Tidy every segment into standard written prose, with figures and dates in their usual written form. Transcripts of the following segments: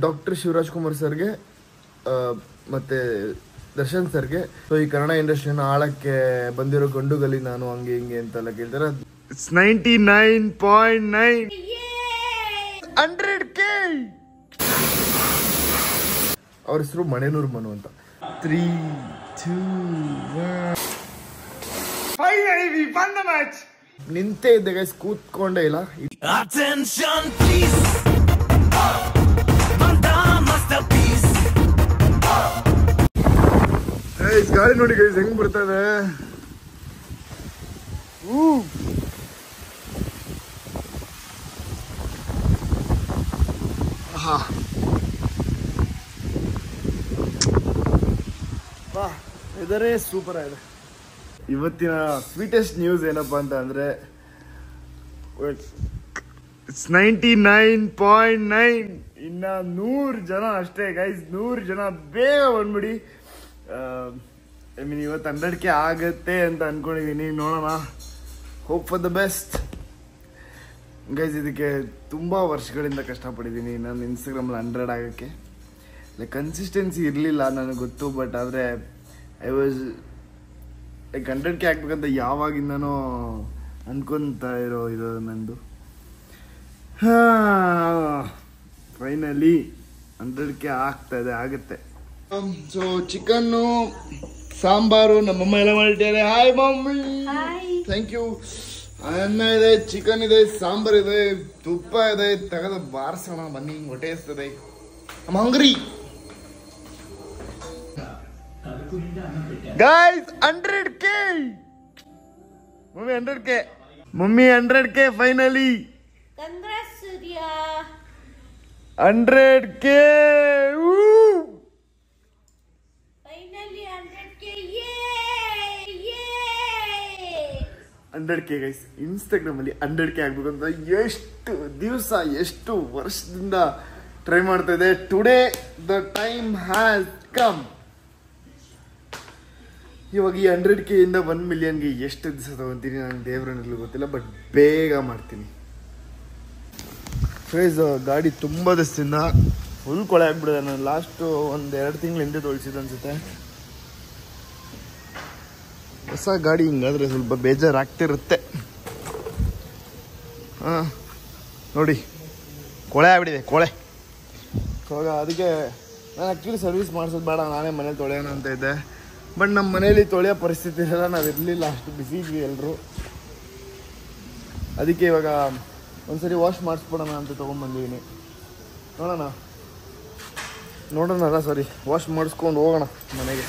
Doctor Shivraj Kumar ಸರ್ಗೆ ಮತ್ತು ದರ್ಶನ್ ಸರ್ಗೆ. ಸೊ ಈ ಕನ್ನಡ ಇಂಡಸ್ಟ್ರಿನ ಆಳಕ್ಕೆ ಬಂದಿರೋ ಗಂಡುಗಲಿ ನಾನು, ಹಂಗೆ ಹಿಂಗೆ ಅಂತೆಲ್ಲ ಕೇಳ್ತಾರೆ. It's 99.9 100K. ಅವ್ರ ಹೆಸರು ಮಣೇನೂರು ಮನು ಅಂತ. 3, 2, 1 finally we won the match. ನಿಂತೇ ಇದ್ದೆ ಗೈಸ್, ಕೂತ್ಕೊಂಡೇ ಇಲ್ಲ. Attention please, masterpiece. ಗೈಸ್ ಗಾಳಿ ನೋಡಿ ಗೈಸ್ ಹೆಂಗ್ ಬರ್ತಾ ಇದೆ. ವೆದರೇ ಸೂಪರ್ ಆಗಿದೆ. ಇವತ್ತಿನ ಸ್ವೀಟೆಸ್ಟ್ ನ್ಯೂಸ್ ಏನಪ್ಪಾ ಅಂತ ಅಂದ್ರೆ ಇಟ್ಸ್ 99.9. ಇನ್ನ 100 ಜನ ಅಷ್ಟೇ ಗೈಸ್, 100 ಜನ ಬೇಗ ಬಂದ್ಬಿಡಿ. ಐ ಮೀನ್ ಇವತ್ತು 100K ಆಗತ್ತೆ ಅಂತ ಅನ್ಕೊಂಡಿದೀನಿ. ನೋಡೋಣ, hope for the best guys. ಇದಕ್ಕೆ ತುಂಬಾ ವರ್ಷಗಳಿಂದ ಕಷ್ಟಪಟ್ಟಿದ್ದೀನಿ ನಾನು ಇನ್ಸ್ಟಾಗ್ರಾಮಲ್ಲಿ 100 ಆಗೋಕ್ಕೆ. ಲೈಕ್ ಕನ್ಸಿಸ್ಟೆನ್ಸಿ ಇರಲಿಲ್ಲ ನನಗೆ ಗೊತ್ತು, ಬಟ್ ಆದರೆ ಐ ವಾಸ್ ಲೈಕ್ 100K ಆಗ್ಬೇಕಂತ ಯಾವಾಗಿಂದನೋ ಅನ್ಕೊಂತ ಇದು ನಂದು. ಫೈನಲಿ 100K ಆಗ್ತಾ ಇದೆ, ಆಗುತ್ತೆ. ಸೊ ಚಿಕನ್ನು ಸಾಂಬಾರು ನಮ್ಮಮ್ಮ ಎಲ್ಲ ಮಾಡಿದ್ದಾರೆ. Hi mummy. Thank you. ಅನ್ನ ಇದೆ, ಚಿಕನ್ ಇದೆ, ಸಾಂಬಾರ್ ಇದೆ, ತುಪ್ಪ ಇದೆ. ತೆಗೆದು ಬಾರಿಸೋಣ ಬನ್ನಿ, ಹೊಟ್ಟೆ ಇರ್ತದೆ. I'm hungry. Guys, 100K. Mummy 100K. Mummy 100K finally. Congrats Surya. 100K. Woo. Finally 100K. Yay! Yay! 100K guys. Instagram ಅಲ್ಲಿ 100K ಆಗ್ಬೇಕಂತ ಎಷ್ಟು ದಿವಸ, ಎಷ್ಟು ವರ್ಷದಿಂದ ಟ್ರೈ ಮಾಡ್ತಾ ಇದೆ. Today the time has come. ಇವಾಗ ಈ 100K ಇಂದ 1 ಮಿಲಿಯನ್ಗೆ ಎಷ್ಟು ದಿವಸ ತಗೊಂತೀನಿ ನನಗೆ ದೇವ್ರನ್ನೂ ಗೊತ್ತಿಲ್ಲ, ಬಟ್ ಬೇಗ ಮಾಡ್ತೀನಿ. ಫ್ರೈಸ್ ಗಾಡಿ ತುಂಬ ದಿವಸದಿಂದ ಫುಲ್ ಕೊಳೆ ಆಗ್ಬಿಡಿದೆ. ನಾನು ಲಾಸ್ಟು 1-2 ತಿಂಗಳ ಹಿಂದೆ ತೊಳ್ಸಿದ್ದು ಅನ್ಸುತ್ತೆ. ಹೊಸ ಗಾಡಿ ಹಿಂಗಾದ್ರೆ ಸ್ವಲ್ಪ ಬೇಜಾರಾಗ್ತಿರುತ್ತೆ. ಹಾಂ ನೋಡಿ, ಕೊಳೆ ಆಗ್ಬಿಟ್ಟಿದೆ, ಕೊಳೆ. ಇವಾಗ ಅದಕ್ಕೆ ನಾನು ಆ್ಯಕ್ಚುಲಿ ಸರ್ವಿಸ್ ಮಾಡಿಸೋದು ಬೇಡ, ನಾನೇ ಮನೇಲಿ ತೊಳೆಯೋಣ ಅಂತ ಇದ್ದೆ. ಬಟ್ ನಮ್ಮ ಮನೇಲಿ ತೊಳೆಯೋ ಪರಿಸ್ಥಿತಿ ಇರಲ್ಲ, ನಾವು ಇರಲಿಲ್ಲ, ಅಷ್ಟು ಬಿಸಿ ಇದ್ವಿ ಎಲ್ಲರೂ. ಅದಕ್ಕೆ ಇವಾಗ ಒಂದ್ಸರಿ ವಾಶ್ ಮಾಡಿಸ್ಬಿಡೋಣ ಅಂತ ತೊಗೊಂಡ್ಬಂದಿದ್ದೀನಿ. ನೋಡೋಣ ಸಾರಿ, ವಾಶ್ ಮಾಡಿಸ್ಕೊಂಡು ಹೋಗೋಣ ಮನೆಗೆ.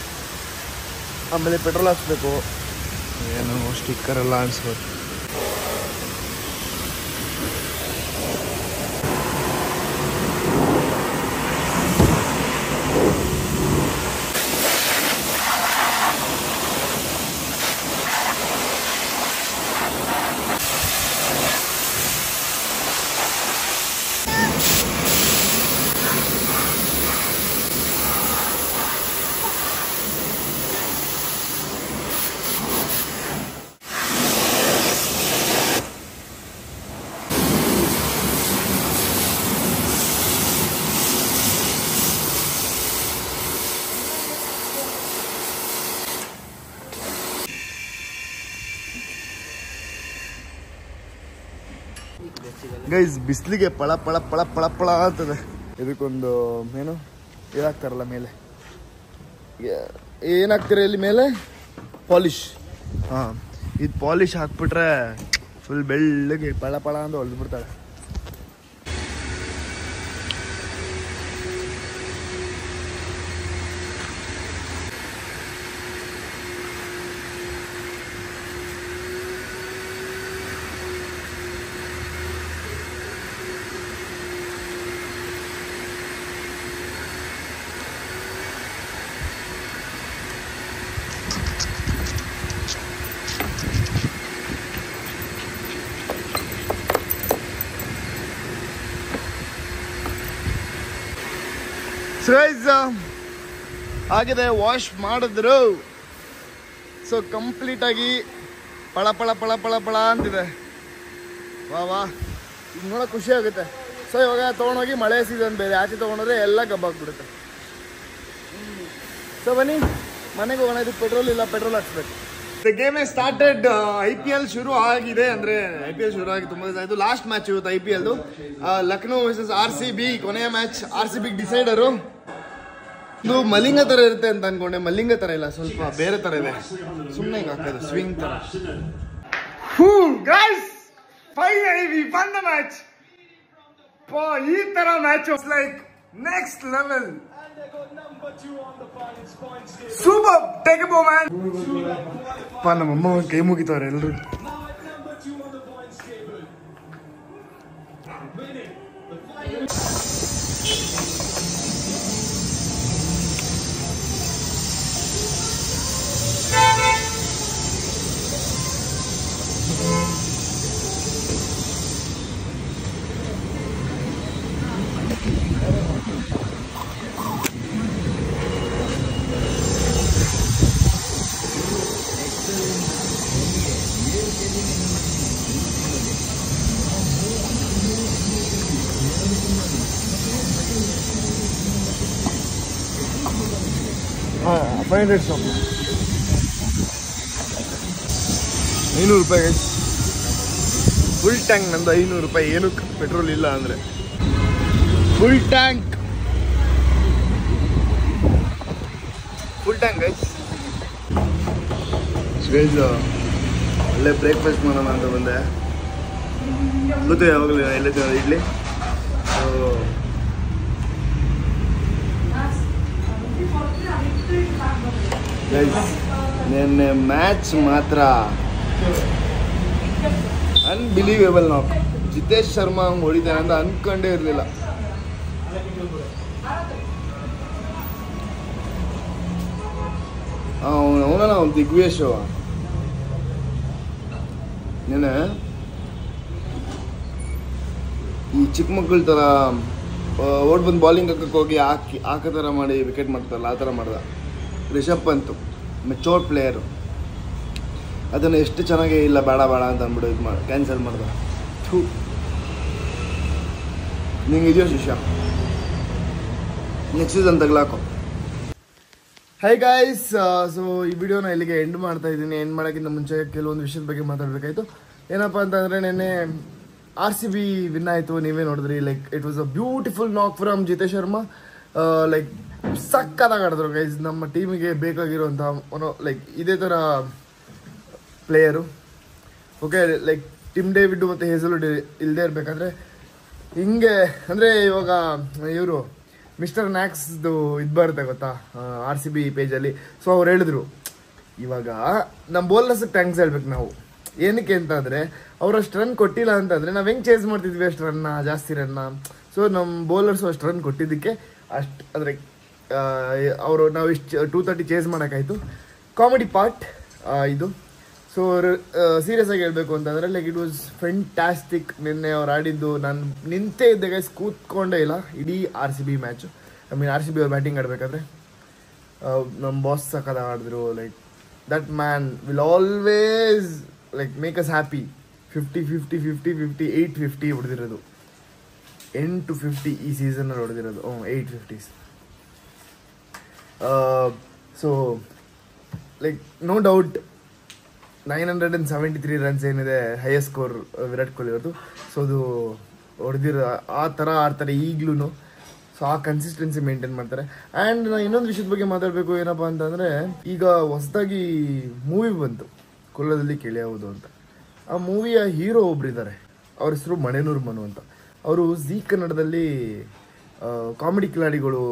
ಆಮೇಲೆ ಪೆಟ್ರೋಲ್ ಹಾಕ್ಸ್ಬೇಕು, ಏನು ಸ್ಟಿಕ್ಕರೆಲ್ಲ ಅನಿಸ್ಬೇಕು. ಗೈಸ್ ಬಿಸಿಲಿಗೆ ಪಳ ಪಳ ಪಳ ಪಳ ಪಳ ಅಂತದೆ. ಇದಕ್ಕೊಂದು ಏನು ಇದಾಗ್ತಾರಲ್ಲ ಮೇಲೆ, ಏನಾಗ್ತೀರ ಇಲ್ಲಿ ಮೇಲೆ ಪಾಲಿಶ್. ಹಾಂ, ಇದು ಪಾಲಿಶ್ ಹಾಕ್ಬಿಟ್ರೆ ಫುಲ್ ಬೆಳ್ಳಗೆ ಪಳ ಪಳ ಅಂತ ಹೊಡೆದು ಬಿಡ್ತಾಳೆ. ಆಗಿದೆ, ವಾಶ್ ಮಾಡಿದ್ರು. ಸೊ ಕಂಪ್ಲೀಟ್ ಆಗಿ ಪಳ ಪಳ ಪಳ ಪಳ ಪಳ ಅಂತಿದೆ. ವಾ ಈಗ ನೋಡೋಕೆ ಖುಷಿ ಆಗುತ್ತೆ. ಸೊ ಇವಾಗ ತೊಗೊಂಡೋಗಿ ಮಳೆ ಸೀಸನ್ ಬೇರೆ ಆಚೆ ತೊಗೊಂಡ್ರೆ ಎಲ್ಲ ಗಬ್ಬಾಗ್ಬಿಡುತ್ತೆ. ಸೊ ಬನ್ನಿ ಮನೆಗೆ ಹೋಗೋಣ. ಇದು ಪೆಟ್ರೋಲ್ ಇಲ್ಲ, ಪೆಟ್ರೋಲ್ ಹಾಕ್ಸ್ಬೇಕು. The game a started. IPL ಶುರು ಆಗಿದೆ, ಅಂದರೆ IPL ಶುರು ಆಗಿ ತುಂಬ ದಿವಸ ಆಯಿತು. ಲಾಸ್ಟ್ ಮ್ಯಾಚ್ ಇವತ್ತು IPLದು ಲಕ್ನೋ ವರ್ಸಸ್ RCB ಕೊನೆಯ ಮ್ಯಾಚ್. RCB ಡಿಸೈಡರು. ಇದು ಮಲಿಂಗ ಥರ ಇರುತ್ತೆ ಅಂತ ಅನ್ಕೊಂಡೆ. ಮಲಿಂಗ ಥರ ಇಲ್ಲ, ಸ್ವಲ್ಪ ಬೇರೆ ಥರ ಇದೆ. ಸುಮ್ಮನೆ ಹಿಂಗೆ ಹಾಕೋದು ಸ್ವಿಂಗ್ ಥರ. Guys finally we won the match. ಈ ಥರ match like next level. Super take a man. ನಮ್ಮಮ್ಮ ಒಂದು ಕೈ ಮುಗಿತವ್ರೆ ಎಲ್ಲರೂ. ₹500 ಫುಲ್ ಟ್ಯಾಂಕ್. ನಂದು ₹500. ಏನಕ್ಕೆ ಪೆಟ್ರೋಲ್ ಇಲ್ಲ ಅಂದರೆ ಫುಲ್ ಟ್ಯಾಂಕ್ ಗೈಸ್. ಒಳ್ಳೆ ಬ್ರೇಕ್ಫಾಸ್ಟ್ ಮಾಡೋಣ ಅಂತ ಬಂದೆ. ಗೊತ್ತು ಯಾವಾಗಲೂ ಎಲ್ಲ ಇಡ್ಲಿ. ನಿನ್ನೆ ಮ್ಯಾಚ್ ಮಾತ್ರ ಅನ್ಬಿಲೀವೇಬಲ್. ನಾವು ಜಿತೇಶ್ ಶರ್ಮಾ ಹಂಗೆ ಹೊಡಿತಾನೆ ಅಂತ ಅನ್ಕೊಂಡೇ ಇರಲಿಲ್ಲ. ಅವನಲ್ಲ ಅವ್ನು ದಿಗ್ವೇಶ್. ನೆನೆ ಈ ಚಿಕ್ಕ ಮಕ್ಕಳ ಥರ ಓಡ್ ಬಂದು ಬಾಲಿಂಗ್ ಹಾಕಕ್ಕೆ ಹೋಗಿ ಹಾಕೋ ಥರ ಮಾಡಿ ವಿಕೆಟ್ ಮಾಡ್ತಾರಲ್ಲ, ಆ ಥರ ಮಾಡ್ದ. Rishabh Pant mature player. ಅದನ್ನು ಎಷ್ಟು ಚೆನ್ನಾಗಿ ಇಲ್ಲ ಬೇಡ ಅಂತ ಅಂದ್ಬಿಡು ಇದು ಮಾಡಿ ಕ್ಯಾನ್ಸಲ್ ಮಾಡ್ದ. ನಿಂಗೆ ಇದೆಯೋ ಶಿಷ್ಯ, ನೆಕ್ಸ್ಟ್ ಸೀಸನ್ ತಗ್ಲಾಕೋ. ಹೈ ಗಾಯ್ಸ್, ಸೊ ಈ ವಿಡಿಯೋನ ಇಲ್ಲಿಗೆ ಎಂಡ್ ಮಾಡ್ತಾ ಇದ್ದೀನಿ. ಎಂಡ್ ಮಾಡೋಕ್ಕಿಂತ ಮುಂಚೆ ಕೆಲವೊಂದು ವಿಷಯದ ಬಗ್ಗೆ ಮಾತಾಡಬೇಕಾಯ್ತು. ಏನಪ್ಪ ಅಂತಂದರೆ ನೆನ್ನೆ RCB ವಿನ್ ಆಯಿತು. ನೀವೇ ನೋಡಿದ್ರಿ. Like it was a beautiful knock from Jitesh Sharma. Like ಸಕ್ಕತ್ತಾಗಿ ಆಡಿದ್ರು ಗೈಸ್. ನಮ್ಮ ಟೀಮಿಗೆ ಬೇಕಾಗಿರುವಂಥ ಲೈಕ್ ಇದೇ ಥರ player. Okay, like Tim David ಮತ್ತು ಹೇಸಲ್ವುಡ್ ಇಲ್ಲದೆ ಇರಬೇಕಾದ್ರೆ ಹಿಂಗೆ ಅಂದರೆ ಇವಾಗ ಇವರು ಮಿಸ್ಟರ್ ನ್ಯಾಕ್ಸ್ದು ಇದು ಬರುತ್ತೆ ಗೊತ್ತಾ RCB ಪೇಜಲ್ಲಿ. ಸೊ ಅವ್ರು ಹೇಳಿದ್ರು ಇವಾಗ ನಮ್ಮ ಬೌಲರ್ಸ್ಗೆ ಥ್ಯಾಂಕ್ಸ್ ಹೇಳ್ಬೇಕು ನಾವು. ಏನಕ್ಕೆ ಅಂತಂದರೆ ಅವ್ರು ಅಷ್ಟು ರನ್ ಕೊಟ್ಟಿಲ್ಲ ಅಂತಂದರೆ ನಾವು ಹೆಂಗೆ ಚೇಸ್ ಮಾಡ್ತಿದ್ವಿ ಅಷ್ಟು ರನ್ನ, ಜಾಸ್ತಿ ರನ್ನ. ಸೊ ನಮ್ಮ ಬೌಲರ್ಸು ಅಷ್ಟು ರನ್ ಕೊಟ್ಟಿದ್ದಕ್ಕೆ ಅಷ್ಟು ಅಂದರೆ ಅವರು ನಾವು ಇಷ್ಟು 230 ಚೇಸ್ ಮಾಡೋಕ್ಕಾಯಿತು. ಕಾಮಿಡಿ ಪಾರ್ಟ್ ಇದು. ಸೊ ಸೀರಿಯಸ್ ಆಗಿ ಹೇಳಬೇಕು ಅಂತಂದರೆ ಲೈಕ್ ಇಟ್ ವಾಸ್ ಫೆಂಟಾಸ್ಟಿಕ್. ನಿನ್ನೆ ಅವ್ರು ಆಡಿದ್ದು ನಾನು ನಿಂತೇ ಇದ್ದೆ ಗೈಸ್, ಕೂತ್ಕೊಂಡೇ ಇಲ್ಲ ಇಡೀ RCB ಮ್ಯಾಚು. RCB ಅವ್ರು ಬ್ಯಾಟಿಂಗ್ ಆಡಬೇಕಾದ್ರೆ ನಮ್ಮ ಬಾಸ್ ಸಕ್ಕತ್ತಾಗಿ ಆಡಿದ್ರು. Like that man will always like make us happy. 50 850 ಹೊಡೆದಿರೋದು. 850 ಈ ಸೀಸನಲ್ಲಿ ಹೊಡೆದಿರೋದು. 850s. So like no doubt 973 runs ಏನಿದೆ ಹೈಯೆಸ್ಟ್ ಸ್ಕೋರ್ ವಿರಾಟ್ ಕೊಹ್ಲಿ ಅವ್ರದ್ದು. ಸೊ ಅದು ಹೊಡೆದಿರೋ ಆ ಥರ ಆಡ್ತಾರೆ ಈಗಲೂ. ಸೊ ಆ ಕನ್ಸಿಸ್ಟೆನ್ಸಿ ಮೇಂಟೈನ್ ಮಾಡ್ತಾರೆ. ಆ್ಯಂಡ್ ನಾನು ಇನ್ನೊಂದು ವಿಷಯದ ಬಗ್ಗೆ ಮಾತಾಡಬೇಕು. ಏನಪ್ಪ ಅಂತಂದರೆ ಈಗ ಹೊಸದಾಗಿ ಮೂವಿ ಬಂತು, ಕೊಲ್ಲದಲ್ಲಿ ಕೆಳೆಯುವುದು ಅಂತ. ಆ ಮೂವಿಯ ಹೀರೋ ಒಬ್ಬರಿದ್ದಾರೆ, ಅವ್ರ ಹೆಸರು ಮಣೆನೂರು ಮನು ಅಂತ. ಅವರು ಝೀ ಕನ್ನಡದಲ್ಲಿ ಕಾಮಿಡಿ ಕಿಲಾಡಿಗಳು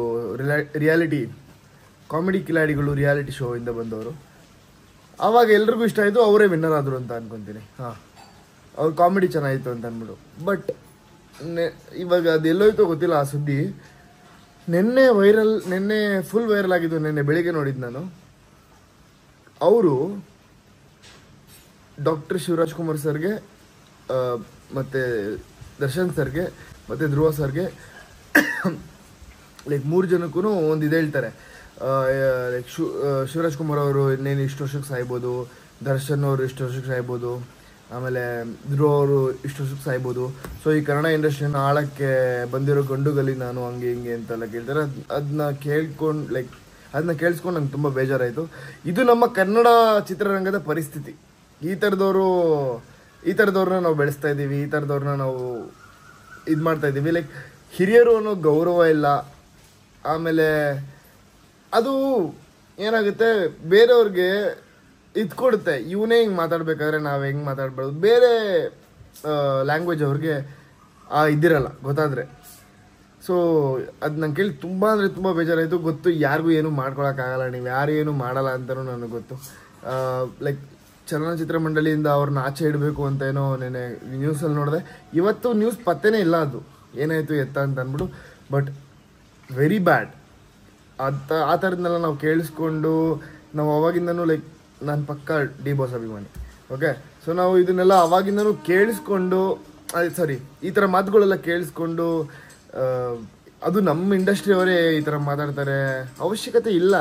ರಿಯಾಲಿಟಿ ಶೋ ಇಂದ ಬಂದವರು. ಆವಾಗ ಎಲ್ರಿಗೂ ಇಷ್ಟ ಆಯಿತು, ಅವರೇ ವಿನ್ನರ್ ಆದರು ಅಂತ ಅನ್ಕೊತೀನಿ. ಅವ್ರ ಕಾಮಿಡಿ ಚೆನ್ನಾಗಿತ್ತು ಅಂತ ಅಂದ್ಬಿಟ್ಟು. ಬಟ್ ಇವಾಗ ಅದೆಲ್ಲೋಯ್ತೋ ಗೊತ್ತಿಲ್ಲ ಆ ಸುದ್ದಿ. ನಿನ್ನೆ ಫುಲ್ ವೈರಲ್ ಆಗಿದ್ದು. ನಿನ್ನೆ ಬೆಳಿಗ್ಗೆ ನೋಡಿದ್ದು ನಾನು. ಅವರು ಡಾಕ್ಟರ್ ಶಿವರಾಜ್ ಕುಮಾರ್ ಸರ್ಗೆ ಮತ್ತು ದರ್ಶನ್ ಸರ್ಗೆ ಮತ್ತು ಧ್ರುವ ಸರ್ಗೆ ಲೈಕ್ 3 ಜನಕ್ಕೂ ಒಂದು ಇದು ಹೇಳ್ತಾರೆ. ಲೈಕ್ ಶಿವರಾಜ್ ಕುಮಾರ್ ಅವರು ಇನ್ನೇನು ಇಷ್ಟು ವರ್ಷಕ್ಕೆ ಸಾಯ್ಬೋದು, ದರ್ಶನ್ ಅವರು ಇಷ್ಟು ವರ್ಷಕ್ಕೆ ಸಾಯ್ಬೋದು, ಆಮೇಲೆ ಧ್ರುವ ಅವರು ಇಷ್ಟು ಸಾಯ್ಬೋದು. ಸೊ ಈ ಕನ್ನಡ ಇಂಡಸ್ಟ್ರಿನ ಆಳಕ್ಕೆ ಬಂದಿರೋ ಗಂಡುಗಲಿ ನಾನು ಹಂಗೆ ಹಿಂಗೆ ಅಂತೆಲ್ಲ ಕೇಳ್ತಾರೆ. ಅದನ್ನ ಕೇಳಿಸ್ಕೊಂಡು ನಂಗೆ ತುಂಬ ಬೇಜಾರಾಯಿತು. ಇದು ನಮ್ಮ ಕನ್ನಡ ಚಿತ್ರರಂಗದ ಪರಿಸ್ಥಿತಿ. ಈ ಥರದವ್ರನ್ನ ನಾವು ಬೆಳೆಸ್ತಾ ಇದ್ದೀವಿ, ಈ ಥರದವ್ರನ್ನ ನಾವು ಇದು ಮಾಡ್ತಾ ಇದ್ದೀವಿ. ಲೈಕ್ ಹಿರಿಯರು ಅನ್ನೋ ಗೌರವ ಇಲ್ಲ. ಆಮೇಲೆ ಅದು ಏನಾಗುತ್ತೆ, ಬೇರೆಯವ್ರಿಗೆ ಇದು ಕೊಡುತ್ತೆ. ಇವನೇ ಹಿಂಗೆ ಮಾತಾಡ್ಬೇಕಾದ್ರೆ ನಾವು ಹೆಂಗೆ ಮಾತಾಡ್ಬಾರ್ದು. ಬೇರೆ ಲ್ಯಾಂಗ್ವೇಜ್ ಅವ್ರಿಗೆ ಇದ್ದಿರಲ್ಲ ಗೊತ್ತಾದರೆ. ಸೊ ಅದು ನಂಗೆ ಕೇಳಿ ತುಂಬ ಅಂದರೆ ತುಂಬ ಬೇಜಾರಾಯಿತು. ಗೊತ್ತು ಯಾರಿಗೂ ಏನೂ ಮಾಡ್ಕೊಳಕ್ಕಾಗಲ್ಲ, ನೀವು ಯಾರು ಏನೂ ಮಾಡಲ್ಲ ಅಂತಲೂ ನನಗೆ ಗೊತ್ತು. ಲೈಕ್ ಚಲನಚಿತ್ರ ಮಂಡಳಿಯಿಂದ ಅವ್ರನ್ನ ಆಚೆ ಇಡಬೇಕು ಅಂತ ಏನೋ ನೆನೆ ನ್ಯೂಸಲ್ಲಿ ನೋಡಿದೆ. ಇವತ್ತು ನ್ಯೂಸ್ ಪತ್ತೆನೇ ಇಲ್ಲ ಅದು ಏನಾಯಿತು ಎತ್ತ ಅಂತ ಅಂದ್ಬಿಟ್ಟು. But very bad. ಆ ಥರದನ್ನೆಲ್ಲ ನಾವು ಕೇಳಿಸ್ಕೊಂಡು ನಾವು ಅವಾಗಿಂದನೂ ಲೈಕ್ ನಾನು ಪಕ್ಕ ಡಿ ಬಾಸ್ ಅಭಿಮಾನಿ. ಓಕೆ, ಸೊ ನಾವು ಇದನ್ನೆಲ್ಲ ಅವಾಗಿಂದನೂ ಕೇಳಿಸ್ಕೊಂಡು ಈ ಥರ ಮಾತುಗಳೆಲ್ಲ ಕೇಳಿಸ್ಕೊಂಡು ಅದು ನಮ್ಮ ಇಂಡಸ್ಟ್ರಿಯವರೇ ಈ ಥರ ಮಾತಾಡ್ತಾರೆ. ಅವಶ್ಯಕತೆ ಇಲ್ಲ.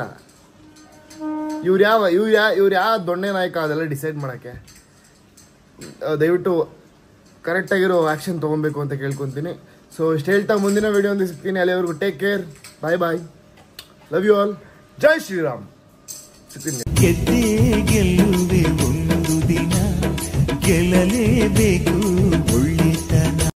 ಇವ್ರು ಯಾವ ದೊಣ್ಣೆ ನಾಯಕ ಅದೆಲ್ಲ ಡಿಸೈಡ್ ಮಾಡೋಕ್ಕೆ. ದಯವಿಟ್ಟು ಕರೆಕ್ಟಾಗಿರೋ ಆ್ಯಕ್ಷನ್ ತೊಗೊಬೇಕು ಅಂತ ಕೇಳ್ಕೊತೀನಿ. ಸೊ ಇಷ್ಟು ಹೇಳ್ತಾ ಮುಂದಿನ ವಿಡಿಯೋ ಒಂದು ಸಿಗ್ತೀನಿ. ಅಲ್ಲಿವರೆಗೂ take care, bye bye, love you all, Jai Shriram. ಸಿಗ್ತೀನಿ. ಗೆದ್ದೇ ಗೆಲ್ಲುವೆ ಒಂದು ದಿನ, ಗೆಲ್ಲಲೇಬೇಕು